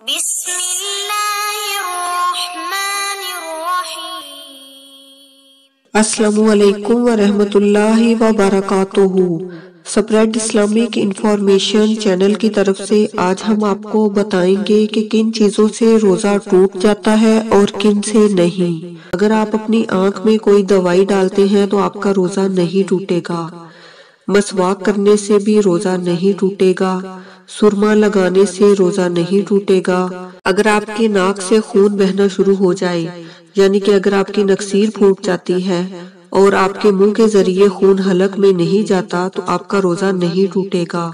بسم اللہ الرحمن الرحیم۔ السلام علیکم ورحمۃ اللہ وبرکاتہ۔ سپریڈ اسلامک انفارمیشن چینل کی طرف سے آج ہم آپ کو بتائیں گے کہ کن چیزوں سے روزہ ٹوٹ جاتا ہے اور کن سے نہیں۔ اگر آپ اپنی آنکھ میں کوئی دوائی ڈالتے ہیں تو آپ کا روزہ نہیں ٹوٹے گا۔ مسواک کرنے سے بھی روزہ نہیں ٹوٹے گا۔ سرما لگانے سے روزہ نہیں ٹوٹے گا۔ اگر آپ کے ناک سے خون بہنا شروع ہو جائے، یعنی کہ اگر آپ کی نکسیر پھوٹ جاتی ہے اور آپ کے منہ کے ذریعے خون حلق میں نہیں جاتا تو آپ کا روزہ نہیں ٹوٹے گا۔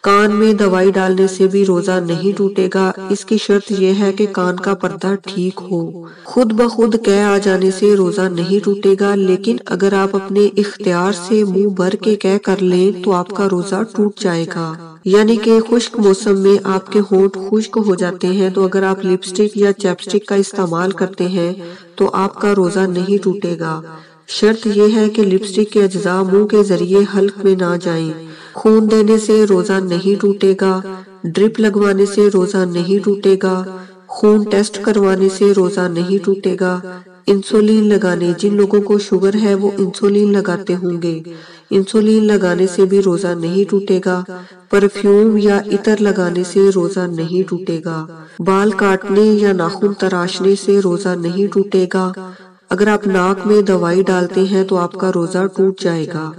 کان میں دوائی ڈالنے سے بھی روزہ نہیں ٹوٹے گا۔ اس کی شرط یہ ہے کہ کان کا پردہ ٹھیک ہو۔ خود بخود قے آ جانے سے روزہ نہیں ٹوٹے گا، لیکن اگر آپ اپنے اختیار سے منہ بھر کے قے کر لیں تو آپ کا روزہ ٹوٹ جائے گا۔ یعنی کہ خشک موسم میں آپ کے ہونٹ خشک ہو جاتے ہیں تو اگر آپ لپسٹک یا چاپسٹک کا استعمال کرتے ہیں تو آپ کا روزہ نہیں ٹوٹے گا۔ شرط یہ ہے کہ لپسٹک کے اجزاء منہ کے ذریعے حلق میں نہ جائیں۔ خون دینے سے روزہ نہیں ٹوٹے گا۔ ڈرپ لگوانے سے روزہ نہیں ٹوٹے گا۔ خون ٹیسٹ کروانے سے روزہ نہیں ٹوٹے گا۔ انسولین لگانے، جن لوگوں کو شوگر ہے وہ انسولین لگاتے ہوں گے، انسولین لگانے سے بھی روزہ نہیں ٹوٹے گا۔ پرفیوم یا عطر لگانے سے روزہ نہیں ٹوٹے گا۔ بال کاٹنے یا ناخن تراشنے سے روزہ نہیں ٹوٹے گا۔ اگر آپ ناک میں دوائی ڈالتے ہیں تو آپ کا روزہ ٹوٹ جائے گا۔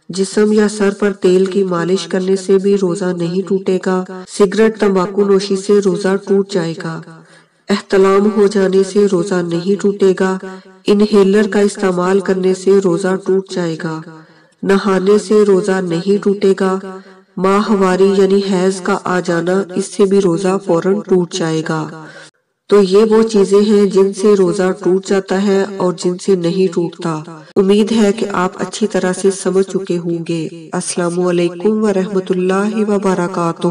جسم یا سر پر تیل کی مالش کرنے سے بھی روزہ نہیں ٹوٹے گا۔ سگریٹ تمباکو نوشی سے روزہ ٹوٹ جائے گا۔ احتلام ہو جانے سے روزہ نہیں ٹوٹے گا۔ انہیلر کا استعمال کرنے سے روزہ ٹوٹ جائے گا۔ نہانے سے روزہ نہیں ٹوٹے گا۔ ماہواری یعنی حیض کا آ جانا، اس سے بھی روزہ فوراً ٹوٹ جائے گا۔ تو یہ وہ چیزیں ہیں جن سے روزہ ٹوٹ جاتا ہے اور جن سے نہیں ٹوٹتا۔ امید ہے کہ آپ اچھی طرح سے سمجھ چکے ہوں گے۔ السلام علیکم ورحمۃ اللہ وبرکاتہ۔